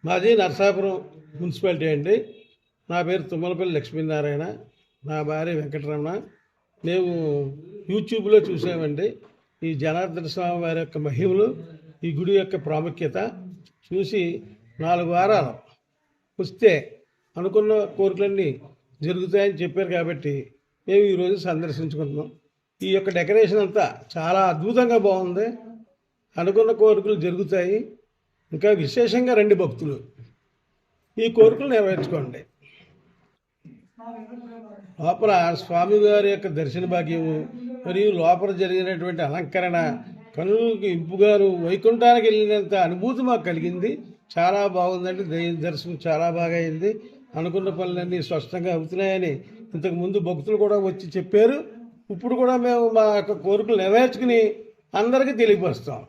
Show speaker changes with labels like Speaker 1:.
Speaker 1: మాది నరసాపురం మున్సిపాలిటీ అండి. నా పేరు తుమ్మలపల్లి లక్ష్మీనారాయణ, నా భార్య వెంకటరమణ. మేము యూట్యూబ్లో చూసామండి ఈ జనార్దన స్వామి వారి యొక్క మహిమలు, ఈ గుడి యొక్క ప్రాముఖ్యత చూసి 4 వారాలు వస్తే అనుకున్న కోరికలన్నీ జరుగుతాయని చెప్పారు కాబట్టి మేము ఈరోజు సందర్శించుకుంటున్నాం. ఈ యొక్క డెకరేషన్ అంతా చాలా అద్భుతంగా బాగుంది. అనుకున్న కోరికలు జరుగుతాయి. ఇంకా విశేషంగా రండి భక్తులు, ఈ కోరికలు నెరవేర్చుకోండి. లోపల స్వామివారి యొక్క దర్శన భాగ్యము మరియు లోపల జరిగినటువంటి అలంకరణ కనులకి ఇంపుగాను వైకుంఠానికి వెళ్ళినంత అనుభూతి మాకు కలిగింది. చాలా బాగుందండి. దర్శనం చాలా బాగా అయింది. అనుకున్న పనులన్నీ స్పష్టంగా అవుతున్నాయని ఇంతకుముందు భక్తులు కూడా వచ్చి చెప్పారు. ఇప్పుడు కూడా మేము మా యొక్క కోరికలు నెరవేర్చుకుని అందరికీ తెలియపరుస్తాం.